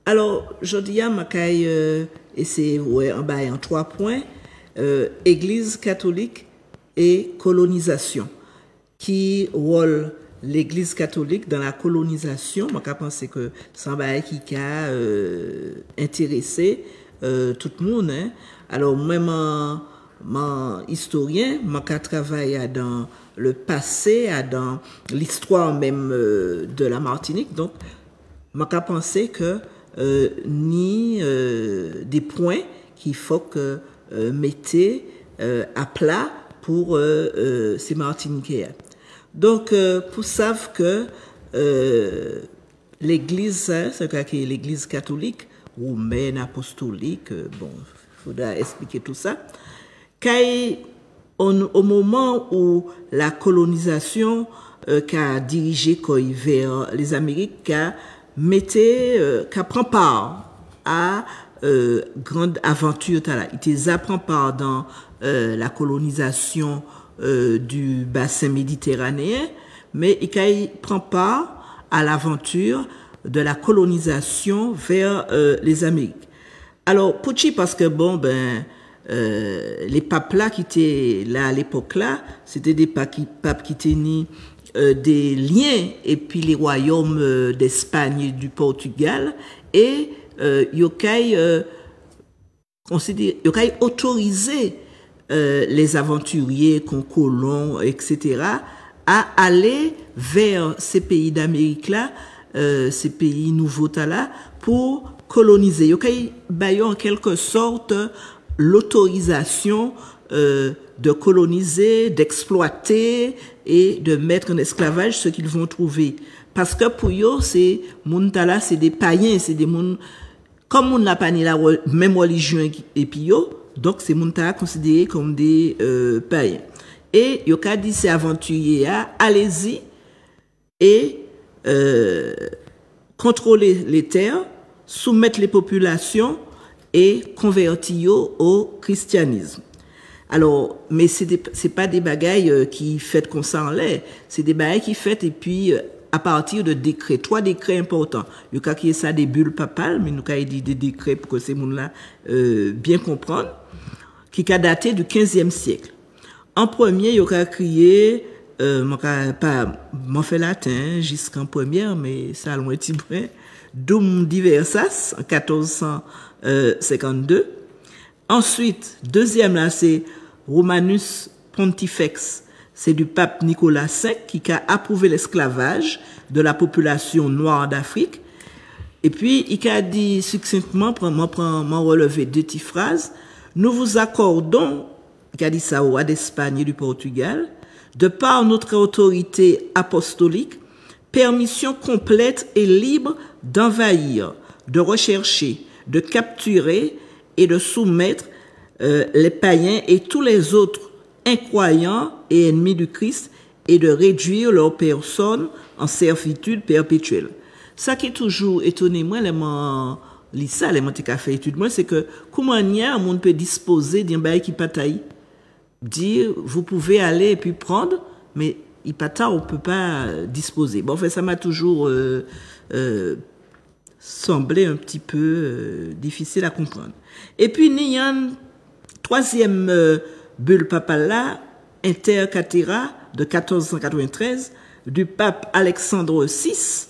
Alors, je dis à Makaï, et c'est ouais, en 3 points, Église catholique et colonisation. Qui rôle l'Église catholique dans la colonisation? Moi, je pense que c'est un qui a intéressé tout le monde. Hein. Alors, moi, mon historien, moi, qui travaille dans le passé, dans l'histoire même de la Martinique. Donc, moi, je pense que ni des points qu'il faut que mettez à plat pour ces Martiniquais. Donc, pour savoir que l'Église, c'est l'Église catholique, romaine, apostolique, bon, il faudra expliquer tout ça. Au moment où la colonisation qu'a dirigé vers les Amériques, qu'a prend part à grande aventure, il prend part dans la colonisation du bassin méditerranéen, mais il prend part à l'aventure de la colonisation vers les Amériques. Alors, Pouchi, parce que bon, les papes là qui étaient là à l'époque là, c'était des papes qui tenaient des liens et puis les royaumes d'Espagne et du Portugal et yokai autorisé les aventuriers, colons, etc., à aller vers ces pays d'Amérique là, ces pays nouveaux là, pour coloniser. Yokai baillent en quelque sorte l'autorisation de coloniser, d'exploiter et de mettre en esclavage ce qu'ils vont trouver. Parce que pour eux, ces gens-là, c'est des païens, c'est des gens, comme on n'a pas ni la même religion et puis eux, donc ces gens-là considérés comme des païens. Et Yoka dit ces aventuriers, allez-y et contrôler les terres, soumettre les populations et convertir au christianisme. Alors, mais c'est pas des bagailles qui fait comme ça en l'air, c'est des bagailles qui fait et puis à partir de décrets, 3 décrets importants. Il y a qui est ça des bulles papales, mais nous avons dit des décrets pour que ces gens-là bien comprendre, qui a daté du 15e siècle. En premier, il y a crié, pas m'en fait latin jusqu'en première, mais ça loin petit brin, Dum Diversas en 1452. Ensuite, deuxième là, c'est Romanus Pontifex, c'est du pape Nicolas V qui a approuvé l'esclavage de la population noire d'Afrique. Et puis, il a dit succinctement, m'en relever 2 petites phrases, nous vous accordons, il a dit ça au roi d'Espagne et du Portugal, de par notre autorité apostolique, permission complète et libre d'envahir, de rechercher, de capturer et de soumettre les païens et tous les autres incroyants et ennemis du Christ et de réduire leur personne en servitude perpétuelle. Ça qui est toujours étonné, moi, les ça, les fait étude, moi, c'est que comment on peut disposer d'un bail qui pataille, dire, vous pouvez aller et puis prendre, mais il pata, on peut pas disposer. Bon, en fait, ça m'a toujours semblé un petit peu difficile à comprendre. Et puis, il y a une 3e bulle papale là, Inter Caetera de 1493 du pape Alexandre VI,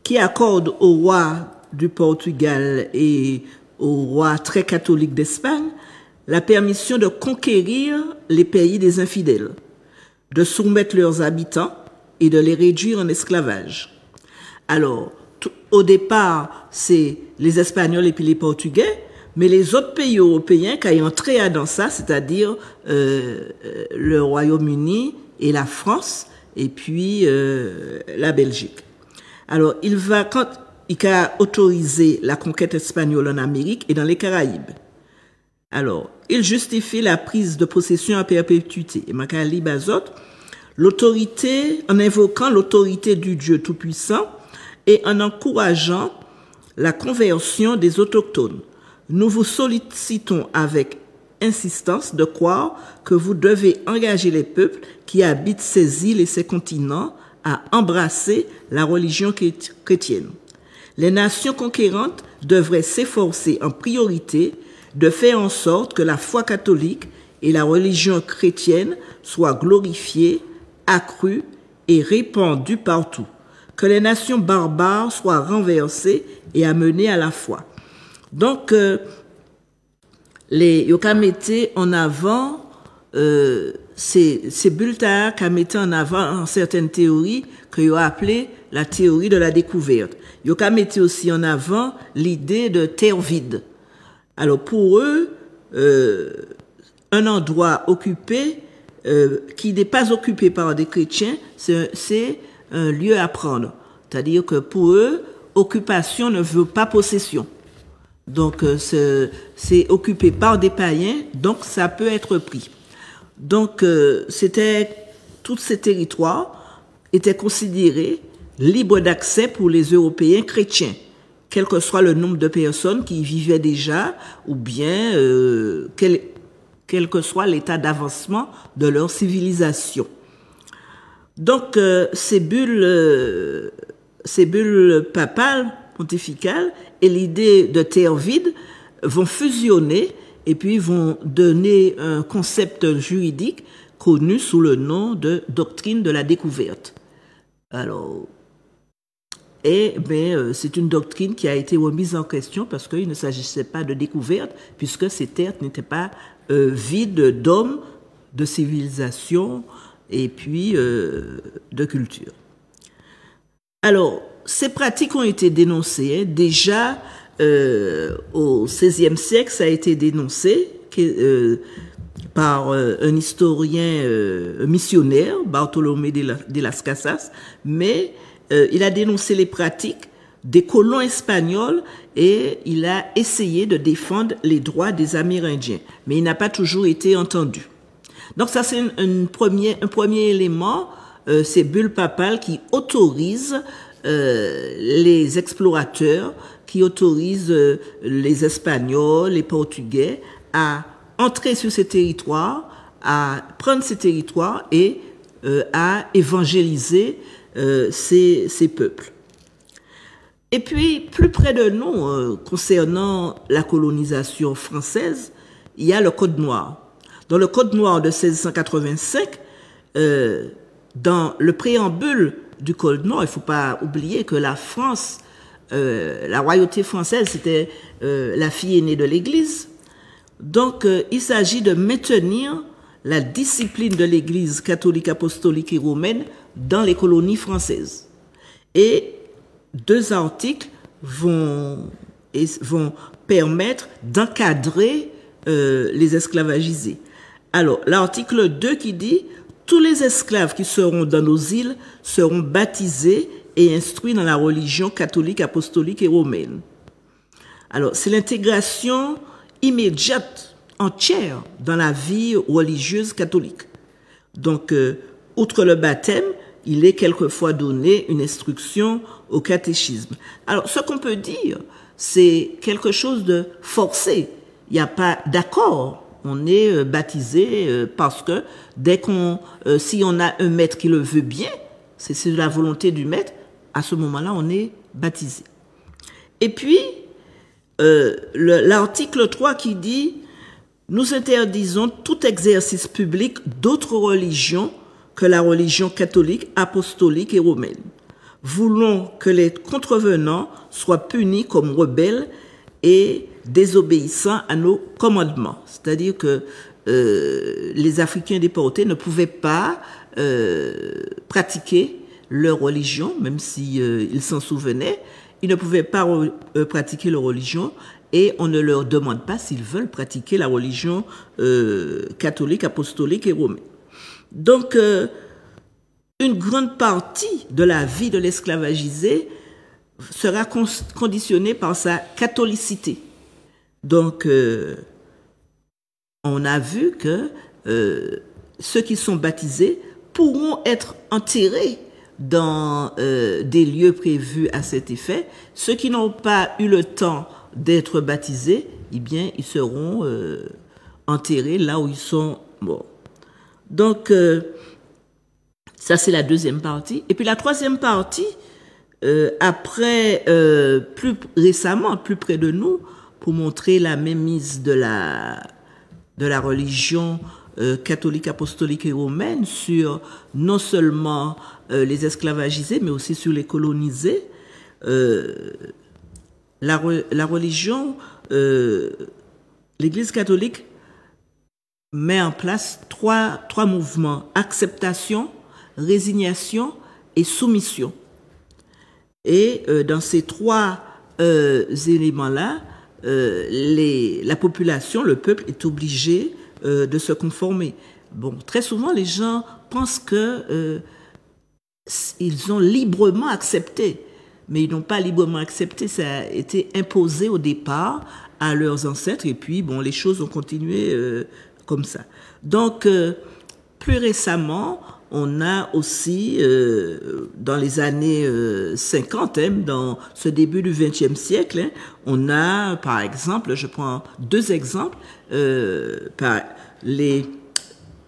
qui accorde au roi du Portugal et au roi très catholique d'Espagne la permission de conquérir les pays des infidèles, de soumettre leurs habitants et de les réduire en esclavage. Alors, au départ, c'est les Espagnols et puis les Portugais, mais les autres pays européens qui ont entré dans ça, c'est-à-dire le Royaume-Uni et la France, et puis la Belgique. Alors, il a autorisé la conquête espagnole en Amérique et dans les Caraïbes. Alors, il justifie la prise de possession à perpétuité. Et Macali Bazot, l'autorité, en invoquant l'autorité du Dieu Tout-Puissant et en encourageant la conversion des autochtones. Nous vous sollicitons avec insistance de croire que vous devez engager les peuples qui habitent ces îles et ces continents à embrasser la religion chrétienne. Les nations conquérantes devrait s'efforcer en priorité de faire en sorte que la foi catholique et la religion chrétienne soient glorifiées, accrues et répandues partout, que les nations barbares soient renversées et amenées à la foi. Donc, les yoka mettaient en avant ces bulletins qui mettaient en avant certaines théories que yo appelé la théorie de la découverte. Yoka mettait aussi en avant l'idée de terre vide. Alors pour eux, un endroit occupé qui n'est pas occupé par des chrétiens, c'est un lieu à prendre. C'est-à-dire que pour eux, occupation ne veut pas possession. Donc c'est occupé par des païens, donc ça peut être pris. Donc tous ces territoires étaient considérés libres d'accès pour les Européens chrétiens, quel que soit le nombre de personnes qui y vivaient déjà, ou bien quel que soit l'état d'avancement de leur civilisation. Donc ces bulles papales, pontificales, et l'idée de terre vide vont fusionner et puis vont donner un concept juridique connu sous le nom de doctrine de la découverte. Alors, c'est une doctrine qui a été remise en question parce qu'il ne s'agissait pas de découverte, puisque ces terres n'étaient pas vides d'hommes, de civilisation et puis de culture. Alors, ces pratiques ont été dénoncées. Déjà, au XVIe siècle, ça a été dénoncé par un historien missionnaire, Bartolomé de las Casas, mais il a dénoncé les pratiques des colons espagnols et il a essayé de défendre les droits des Amérindiens, mais il n'a pas toujours été entendu. Donc ça, c'est un premier élément, ces bulles papales qui autorisent les explorateurs, qui autorisent les Espagnols, les Portugais à entrer sur ces territoires, à prendre ces territoires et à évangéliser ces peuples. Et puis, plus près de nous, concernant la colonisation française, il y a le Code noir. Dans le Code noir de 1685, dans le préambule du Code noir, il ne faut pas oublier que la France, la royauté française, c'était la fille aînée de l'Église. Donc, il s'agit de maintenir la discipline de l'Église catholique, apostolique et romaine dans les colonies françaises. Et 2 articles vont permettre d'encadrer les esclavagisés. Alors, l'article 2 qui dit « Tous les esclaves qui seront dans nos îles seront baptisés et instruits dans la religion catholique, apostolique et romaine. » Alors, c'est l'intégration immédiate, entière, dans la vie religieuse catholique. Donc, outre le baptême, il est quelquefois donné une instruction au catéchisme. Alors, ce qu'on peut dire, c'est quelque chose de forcé. Il n'y a pas d'accord. On est baptisé parce que si on a un maître qui le veut bien, c'est la volonté du maître, à ce moment-là, on est baptisé. Et puis, l'article 3 qui dit « Nous interdisons tout exercice public d'autres religions que la religion catholique, apostolique et romaine. Voulons que les contrevenants soient punis comme rebelles et désobéissant à nos commandements. » C'est-à-dire que les Africains déportés ne pouvaient pas pratiquer leur religion, même s'ils s'en souvenaient. Ils ne pouvaient pas pratiquer leur religion et on ne leur demande pas s'ils veulent pratiquer la religion catholique, apostolique et romaine. Donc, une grande partie de la vie de l'esclavagisé sera conditionnée par sa catholicité. Donc, on a vu que ceux qui sont baptisés pourront être enterrés dans des lieux prévus à cet effet. Ceux qui n'ont pas eu le temps d'être baptisés, eh bien, ils seront enterrés là où ils sont morts. Donc, ça c'est la deuxième partie. Et puis la troisième partie, Après, plus récemment, plus près de nous, pour montrer la mainmise de la religion catholique, apostolique et romaine sur non seulement les esclavagisés, mais aussi sur les colonisés. La religion, l'Église catholique met en place trois mouvements: acceptation, résignation et soumission. Et dans ces trois éléments-là, la population, le peuple est obligé de se conformer. Bon, très souvent, les gens pensent que ils ont librement accepté, mais ils n'ont pas librement accepté. Ça a été imposé au départ à leurs ancêtres, et puis bon, les choses ont continué comme ça. Donc, plus récemment, on a aussi, dans les années 50, dans ce début du XXe siècle, on a, par exemple, je prends deux exemples,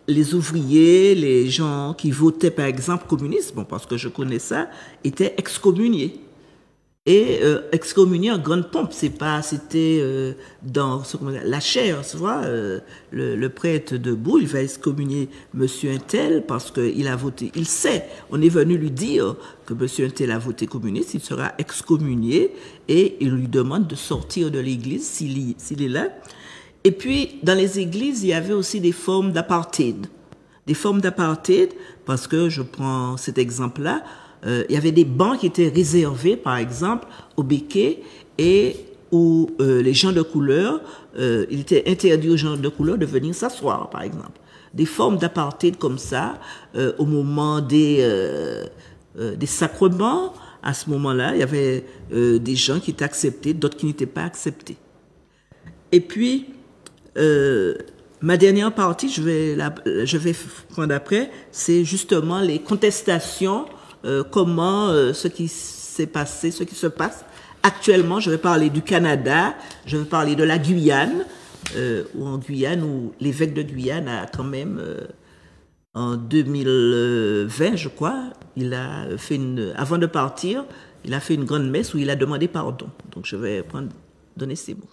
les ouvriers, les gens qui votaient, par exemple, communistes, bon, parce que je connais ça, étaient excommuniés. Et excommuniés en grande pompe, c'était dans la chair, tu vois, le prêtre debout, il va excommunier monsieur Untel parce qu'il a voté, il sait, on est venu lui dire que monsieur Untel a voté communiste, il sera excommunié et il lui demande de sortir de l'église s'il est là. Et puis, dans les églises, il y avait aussi des formes d'apartheid. Des formes d'apartheid, parce que je prends cet exemple-là, il y avait des bancs qui étaient réservés, par exemple, aux béquets, et où les gens de couleur, il était interdit aux gens de couleur de venir s'asseoir, par exemple. Des formes d'apartheid comme ça, au moment des sacrements, à ce moment-là, il y avait des gens qui étaient acceptés, d'autres qui n'étaient pas acceptés. Et puis, ma dernière partie, je vais prendre après, c'est justement les contestations, comment ce qui s'est passé, ce qui se passe actuellement. Je vais parler du Canada, je vais parler de la Guyane, où l'évêque de Guyane a quand même, en 2020, je crois, il a fait avant de partir, il a fait une grande messe où il a demandé pardon. Donc je vais donner ces mots.